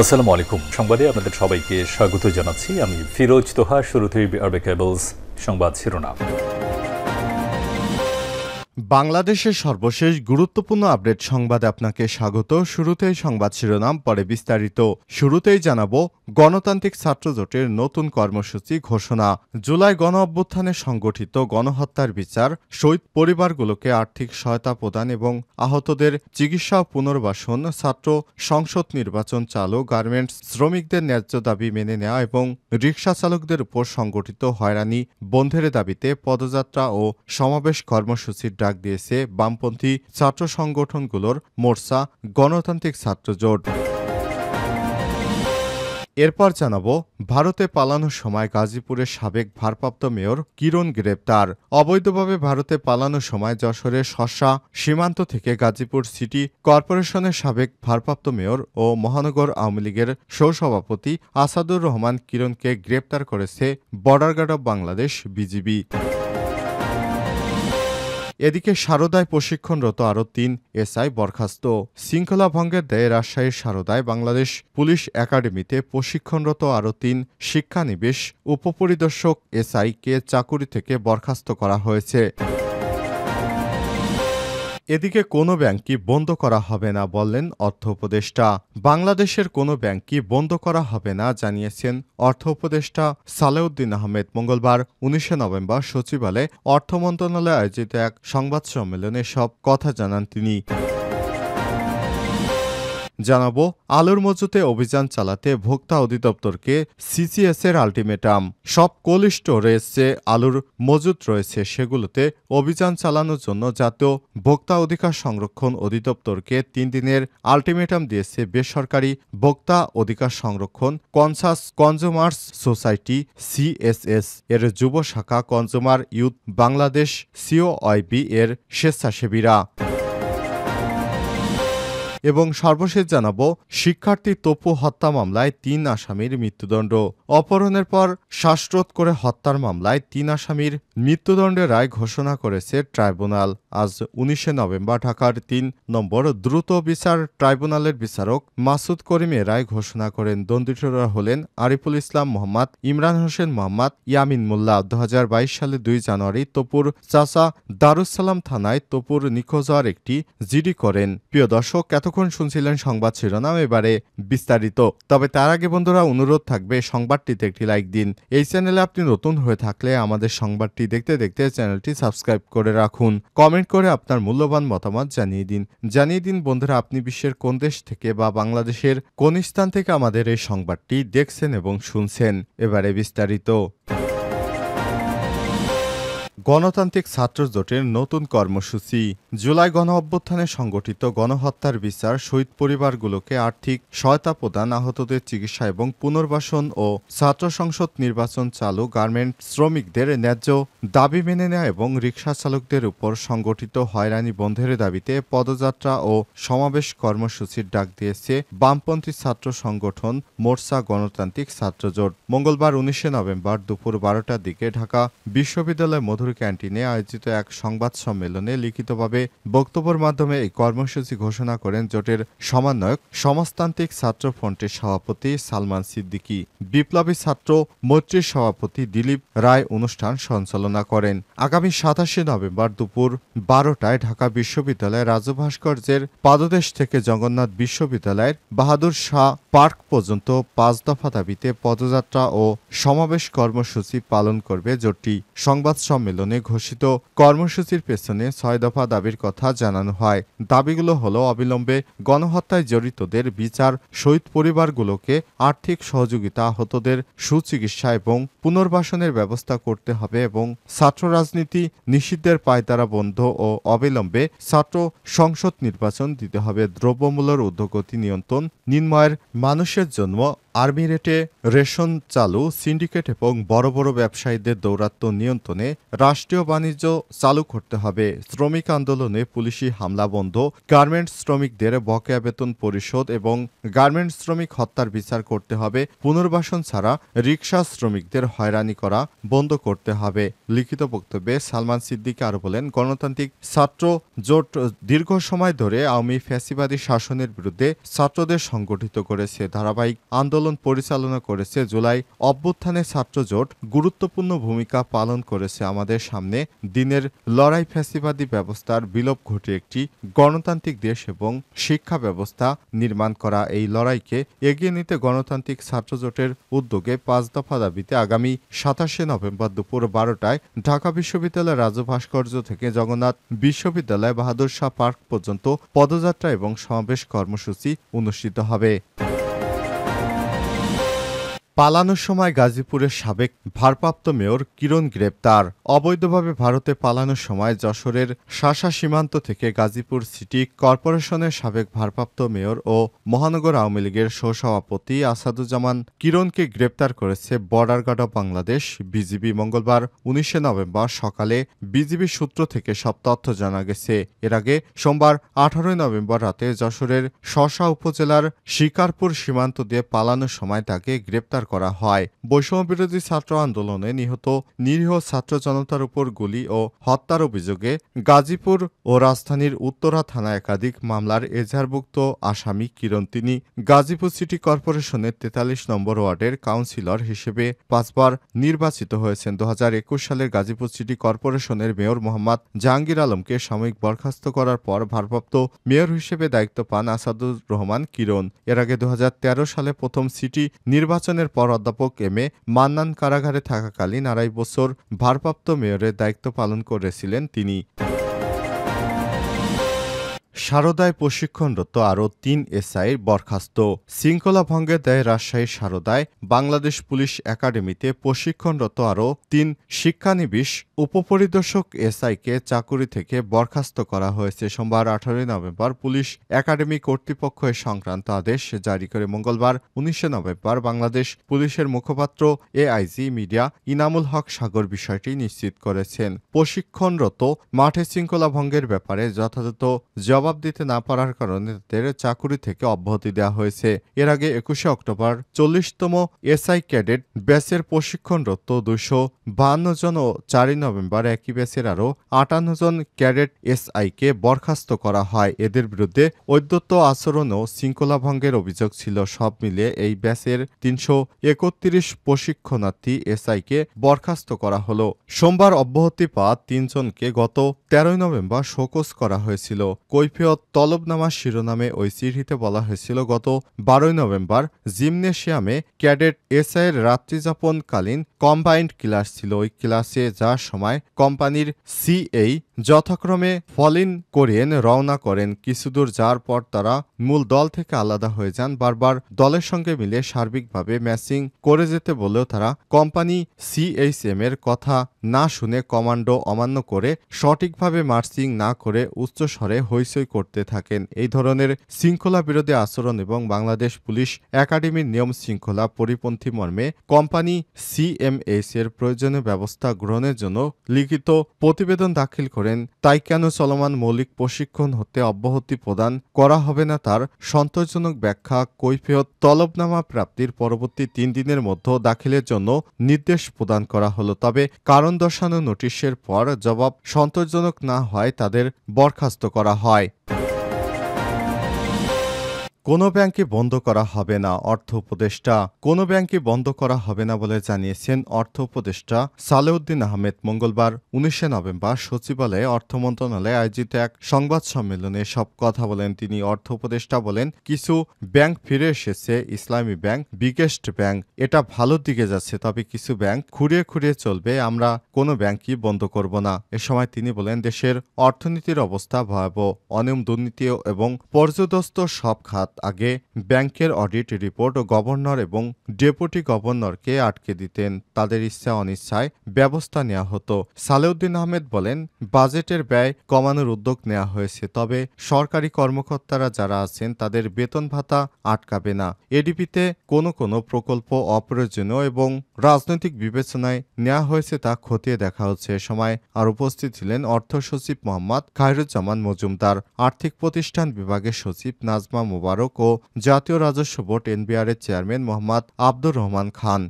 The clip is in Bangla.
আসসালামু আলাইকুম। সংবাদে আপনাদের সবাইকে স্বাগত জানাচ্ছি। আমি ফিরোজ তোহা। শুরুতেই আরবে কেবলস সংবাদ শিরোনাম। বাংলাদেশের সর্বশেষ গুরুত্বপূর্ণ আপডেট সংবাদে আপনাকে স্বাগত। শুরুতেই সংবাদ শিরোনাম, পরে বিস্তারিত। শুরুতেই জানাবো গণতান্ত্রিক ছাত্রজোটের নতুন কর্মসূচি ঘোষণা। জুলাই গণ অভ্যুত্থানে সংগঠিত গণহত্যার বিচার, শহীদ পরিবারগুলোকে আর্থিক সহায়তা প্রদান এবং আহতদের চিকিৎসা ও পুনর্বাসন, ছাত্র সংসদ নির্বাচন চালু, গার্মেন্টস শ্রমিকদের ন্যায্য দাবি মেনে নেওয়া এবং রিকশা চালকদের উপর সংগঠিত হয়রানি বন্ধের দাবিতে পদযাত্রা ও সমাবেশ কর্মসূচির ডাক দিয়েছে বামপন্থী ছাত্র সংগঠনগুলোর মোর্চা গণতান্ত্রিক ছাত্রজোট। এরপর জানাবো ভারতে পালানোর সময় গাজীপুরের সাবেক ভারপ্রাপ্ত মেয়র কিরণ গ্রেপ্তার। অবৈধভাবে ভারতে পালানোর সময় যশোরের শসা সীমান্ত থেকে গাজীপুর সিটি কর্পোরেশনের সাবেক ভারপ্রাপ্ত মেয়র ও মহানগর আওয়ামী লীগের সহসভাপতি আসাদুর রহমান কিরণকে গ্রেপ্তার করেছে border guard of Bangladesh BGB. এদিকে সারদায় প্রশিক্ষণরত আরও ৩ এসআই বরখাস্ত। শৃঙ্খলা ভঙ্গের দায়ে রাজশাহীর সারদায় বাংলাদেশ পুলিশ একাডেমিতে প্রশিক্ষণরত আরও ৩ শিক্ষানবিশ উপপরিদর্শক এসআইকে চাকুরি থেকে বরখাস্ত করা হয়েছে। এদিকে কোনো ব্যাংকই বন্ধ করা হবে না বললেন অর্থ উপদেষ্টা। বাংলাদেশের কোনো ব্যাংকই বন্ধ করা হবে না জানিয়েছেন অর্থ উপদেষ্টা সালেউদ্দিন আহমেদ। মঙ্গলবার ১৯ নভেম্বর সচিবালয়ে অর্থ মন্ত্রণালয়ে আয়োজিত এক সংবাদ সম্মেলনে সব কথা জানান তিনি। জানাবো আলুর মজুতে অভিযান চালাতে ভোক্তা অধিদপ্তরকে সিসিএস-এর আলটিমেটাম। সব কোল্ড স্টোরেজে আলুর মজুত রয়েছে, সেগুলোতে অভিযান চালানোর জন্য জাতীয় ভোক্তা অধিকার সংরক্ষণ অধিদপ্তরকে ৩ দিনের আলটিমেটাম দিয়েছে বেসরকারি ভোক্তা অধিকার সংরক্ষণ কনসাস কনজুমার্স সোসাইটি সিএসএস এর যুব শাখা কনজুমার ইউথ বাংলাদেশ সিওআইবি এর স্বেচ্ছাসেবীরা। এবং সর্বশেষ জানাবো শিক্ষার্থী তপু হত্যা মামলায় ৩ আসামির মৃত্যুদণ্ড। অপহরণের পর শ্বাসরোধ করে হত্যার মামলায় ৩ আসামির মৃত্যুদণ্ডের রায় ঘোষণা করেছে ট্রাইব্যুনাল। আজ ১৯ নভেম্বর ঢাকার ৩ নম্বর দ্রুত বিচার ট্রাইব্যুনালের বিচারক মাসুদ করিম রায় ঘোষণা করেন। দণ্ডিতরা হলেন আরিফুল ইসলাম মোহাম্মদ, ইমরান হোসেন মোহাম্মদ, ইয়ামিন মোল্লা। ২০২২ সালে ২ জানুয়ারি তপুর চাচা দারুসালাম থানায় তপুর নিখোঁজ হওয়ার একটি জিডি করেন। প্রিয় দর্শক, এতক্ষণ শুনছিলেন সংবাদ শিরোনাম, এবারে বিস্তারিত। তবে তার আগে বন্ধুরা অনুরোধ থাকবে সংবাদটিতে একটি লাইক দিন। এই চ্যানেলে আপনি নতুন হয়ে থাকলে আমাদের সংবাদটি দেখতে দেখতে চ্যানেলটি সাবস্ক্রাইব করে রাখুন। কমেন্ট করে আপনার মূল্যবান মতামত জানিয়ে দিন বন্ধুরা, আপনি বিশ্বের কোন দেশ থেকে বা বাংলাদেশের কোন স্থান থেকে আমাদের এই সংবাদটি দেখছেন এবং শুনছেন। এবারে বিস্তারিত। গণতান্ত্রিক ছাত্রজোটের নতুন কর্মসূচি। জুলাই গণ অভ্যুত্থানে সংগঠিত গণহত্যার বিচার, শহীদ পরিবারগুলোকে আর্থিক সহায়তা প্রদান, আহতদের চিকিৎসা এবং পুনর্বাসন ও ছাত্র সংসদ নির্বাচন চালু, গার্মেন্ট শ্রমিকদের ন্যায্য দাবি মেনে নেওয়া এবং রিকশা চালকদের উপর সংগঠিত হয়রানি বন্ধের দাবিতে পদযাত্রা ও সমাবেশ কর্মসূচির ডাক দিয়েছে বামপন্থী ছাত্র সংগঠন মোর্চা গণতান্ত্রিক ছাত্রজোট। মঙ্গলবার ১৯ নভেম্বর দুপুর ১২টার দিকে ঢাকা বিশ্ববিদ্যালয় মধুর ক্যান্টিনে আয়োজিত এক সংবাদ সম্মেলনে লিখিতভাবে বক্তব্যের মাধ্যমে এই কর্মসূচি ঘোষণা করেন জোটের সমন্বয়ক সমাজতান্ত্রিক ছাত্র ফ্রন্টের সভাপতি সালমান সিদ্দিকী। বিপ্লবী ছাত্র মৈত্রীর সভাপতি দিলীপ রায় অনুষ্ঠান সঞ্চালনা করেন। আগামী ২৭ নভেম্বর দুপুর ১২টায় ঢাকা বিশ্ববিদ্যালয়ের রাজু ভাস্কর্যের পাদদেশ থেকে জগন্নাথ বিশ্ববিদ্যালয়ের বাহাদুর শাহ পার্ক পর্যন্ত ৫ দফা দাবিতে পদযাত্রা ও সমাবেশ কর্মসূচি পালন করবে জোটটি। সংবাদ সম্মেলনে ঘোষিত কর্মসূচির পেছনে ৬ দফা দাবির কথা জানানো হয়। দাবিগুলো হলো অবিলম্বে গণহত্যায় জড়িতদের বিচার, শহীদ পরিবারগুলোকে আর্থিক সহযোগিতা, আহতদের সুচিকিৎসা এবং পুনর্বাসনের ব্যবস্থা করতে হবে এবং ছাত্র রাজনীতি নিষিদ্ধের পায়তারা বন্ধ ও অবিলম্বে ছাত্র সংসদ নির্বাচন দিতে হবে। দ্রব্যমূল্যের ঊর্ধ্বগতি নিয়ন্ত্রণ, নিম্নআয়ের মানুষের জন্য আর্মি রেটে রেশন চালু, সিন্ডিকেট এবং বড় বড় ব্যবসায়ীদের দৌরাত্ম্য নিয়ন্ত্রণে রাষ্ট্রীয় বাণিজ্য চালু করতে হবে। শ্রমিক আন্দোলনে পুলিশি হামলা বন্ধ, গার্মেন্টস শ্রমিকদের বকেয়া বেতন পরিশোধ এবং গার্মেন্টস শ্রমিক হত্যার বিচার করতে হবে। পুনর্বাসন ছাড়া রিকশা শ্রমিকদের হয়রানি করা বন্ধ করতে হবে। লিখিত বক্তব্যে সালমান সিদ্দিকী আরও বলেন, গণতান্ত্রিক ছাত্র জোট দীর্ঘ সময় ধরে আওয়ামী ফ্যাসিবাদী শাসনের বিরুদ্ধে ছাত্রদের সংগঠিত করেছে, ধারাবাহিক আন্দোলন পরিচালনা করেছে। জুলাই অভ্যুত্থানে ছাত্র জোট গুরুত্বপূর্ণ ভূমিকা পালন করেছে। আমাদের সামনে দিনের লড়াই ফ্যাসিবাদী ব্যবস্থার বিলোপ ঘটিয়ে একটি গণতান্ত্রিক দেশ এবং শিক্ষা ব্যবস্থা নির্মাণ করা। এই লড়াইকে এগিয়ে নিতে গণতান্ত্রিক ছাত্র জোটের উদ্যোগে 5 দফা দাবিতে আগামী 27 নভেম্বর দুপুর 12টায় ঢাকা বিশ্ববিদ্যালয়ের রাজু ভাস্কর্য থেকে জগন্নাথ বিশ্ববিদ্যালয় বাহাদুর শাহ পার্ক পর্যন্ত পদযাত্রা এবং সমাবেশ কর্মসূচি অনুষ্ঠিত হবে। পালানোর সময় গাজীপুরের সাবেক ভারপ্রাপ্ত মেয়র কিরণ গ্রেপ্তার। অবৈধভাবে ভারতে পালানোর সময় যশোরের শাসা সীমান্ত থেকে গাজীপুর সিটি কর্পোরেশনের সাবেক ভারপ্রাপ্ত মেয়র ও মহানগর আওয়ামী লীগের সহসভাপতি আসাদুজ্জামান কিরণকে গ্রেপ্তার করেছে border guard of Bangladesh BGB. মঙ্গলবার 19 নভেম্বর সকালে বিজিবি সূত্র থেকে সব তথ্য জানা গেছে। এর আগে সোমবার 18 নভেম্বর রাতে যশোরের শসা উপজেলার শিকারপুর সীমান্ত দিয়ে পালানোর সময় তাকে গ্রেপ্তার করা হয়। বৈষম্যবিরোধী ছাত্র আন্দোলনে নিহত নিরীহ ছাত্র জনতার উপর গুলি ও হত্যার অভিযোগে গাজীপুর ও রাজধানীর উত্তরা থানা একাধিক মামলার এজাহারভুক্ত আসামি কিরণ। তিনি গাজীপুর সিটি কর্পোরেশনের 43 নম্বর ওয়ার্ডের কাউন্সিলর হিসেবে 5 বার নির্বাচিত হয়েছেন। 2021 সালের গাজীপুর সিটি কর্পোরেশনের মেয়র মোহাম্মদ জাহাঙ্গীর আলমকে সাময়িক বরখাস্ত করার পর ভারপ্রাপ্ত মেয়র হিসেবে দায়িত্ব পান আসাদুর রহমান কিরণ। এর আগে 2013 সালে প্রথম সিটি নির্বাচনের পর অধ্যাপক এম এ মান্নান কারাগারে থাকাকালীন 2.5 বছর ভারপ্রাপ্ত মেয়রের দায়িত্ব পালন করেছিলেন তিনি। সারদায় প্রশিক্ষণরত আরও 3 এসআইর বরখাস্ত। শৃঙ্খলা ভঙ্গের দায়ে রাজশাহীর সারদায় বাংলাদেশ পুলিশ একাডেমিতে প্রশিক্ষণরত আরও 3 শিক্ষানবিশ উপপরিদর্শক এসআইকে চাকুরি থেকে বরখাস্ত করা হয়েছে। সোমবার 18 নভেম্বর পুলিশ একাডেমি কর্তৃপক্ষ এ সংক্রান্ত আদেশ জারি করে। মঙ্গলবার 19 নভেম্বর বাংলাদেশ পুলিশের মুখপাত্র এআইজি মিডিয়া ইনামুল হক সাগর বিষয়টি নিশ্চিত করেছেন। প্রশিক্ষণরত মাঠে শৃঙ্খলা ভঙ্গের ব্যাপারে যথাযথ জবাব দিতে না পারার কারণে তাদের চাকুরি থেকে অব্যাহতি দেওয়া হয়েছে। এর আগে 21 অক্টোবর 40তম এসআই ক্যাডেট ব্যাচের প্রশিক্ষণরত 252 জন ও 4 নভেম্বর একই ব্যাচের আরও 58 জন ক্যাডেট এসআইকে বরখাস্ত করা হয়। এদের বিরুদ্ধে ঔদ্ধত্য আচরণ ও শৃঙ্খলা ভঙ্গের অভিযোগ ছিল। সব মিলিয়ে এই ব্যাচের 331 প্রশিক্ষণার্থী এসআইকে বরখাস্ত করা হলো। সোমবার অব্যাহতি পাওয়া 3 জনকে গত 13 নভেম্বর শোকজ করা হয়েছিল। কৈফিয়ত তলবনামা শিরোনামে ওই চিঠিতে বলা হয়েছিল, গত 12 নভেম্বর জিমনেশিয়ামে ক্যাডেট এসআইয়ের রাত্রিযাপনকালীন কম্বাইন্ড ক্লাস ছিল। ওই ক্লাসে যাওয়ার সময় কোম্পানির সিএই যথাক্রমে ফলিন কোরিয়ান রওনা করেন। কিছুদূর যাওয়ার পর তারা মূল দল থেকে আলাদা হয়ে যান। বারবার দলের সঙ্গে মিলে সার্বিকভাবে ম্যাচিং করে যেতে বললেও তারা কোম্পানি সিএইচএম এর কথা না শুনে কমান্ডো অমান্য করে সঠিকভাবে মার্চিং না করে উচ্চস্বরে হইচই করতে থাকেন। এই ধরনের শৃঙ্খলা বিরোধী আচরণ এবং বাংলাদেশ পুলিশ একাডেমির নিয়ম শৃঙ্খলা পরিপন্থী মর্মে কোম্পানি সিএমএইচ এর প্রয়োজনীয় ব্যবস্থা গ্রহণের জন্য লিখিত প্রতিবেদন দাখিল করেন। তাই কেন চলমান মৌলিক প্রশিক্ষণ হতে অব্যাহতি প্রদান করা হবে না তার সন্তোষজনক ব্যাখ্যা কৈফিয়ত তলবনামা প্রাপ্তির পরবর্তী 3 দিনের মধ্যে দাখিলের জন্য নির্দেশ প্রদান করা হলো। তবে কারণ দর্শানো নোটিশের পর জবাব সন্তোষজনক না হয় তাদের বরখাস্ত করা হয়। কোনো ব্যাংকে বন্ধ করা হবে না, অর্থ উপদেষ্টা। কোনো ব্যাংকে বন্ধ করা হবে না বলে জানিয়েছেন অর্থ উপদেষ্টা সালেউদ্দিন আহমেদ। মঙ্গলবার 19 নভেম্বর সচিবালয়ে অর্থ মন্ত্রণালয়ে আয়োজিত এক সংবাদ সম্মেলনে সব কথা বলেন তিনি। অর্থ উপদেষ্টা বলেন, কিছু ব্যাংক ফিরে এসেছে, ইসলামী ব্যাংক, বিগেস্ট ব্যাংক, এটা ভালোর দিকে যাচ্ছে। তবে কিছু ব্যাংক খুঁড়িয়ে খুঁড়িয়ে চলবে, আমরা কোনো ব্যাংকই বন্ধ করব না। এ সময় তিনি বলেন, দেশের অর্থনীতির অবস্থা ভয়াবহ, অনিয়ম দুর্নীতি এবং পর্যদস্ত সব খাত আগে ব্যাংকের অডিট রিপোর্ট গভর্নর এবং ডেপুটি গভর্নরকে আটকে দিতেন। তাদের ইচ্ছা অনিচ্ছায় ব্যবস্থা নেওয়া হতো। সালেউদ্দিন আহমেদ বলেন, বাজেটের ব্যয় কমানোর উদ্যোগ নেওয়া হয়েছে, তবে সরকারি কর্মকর্তারা যারা আছেন তাদের বেতন ভাতা আটকাবে না। এডিবিতে কোনো প্রকল্প অপ্রয়োজনীয় এবং রাজনৈতিক বিবেচনায় নেওয়া হয়েছে তা খতিয়ে দেখা হচ্ছে। এ সময় আর উপস্থিত ছিলেন অর্থ সচিব মোহাম্মদ খায়রুজ্জামান মজুমদার, আর্থিক প্রতিষ্ঠান বিভাগের সচিব নাজমা মোবারক ও জাতীয় রাজস্ব বোর্ড এনবিআর এর চেয়ারম্যান মোহাম্মদ আব্দুর রহমান খান।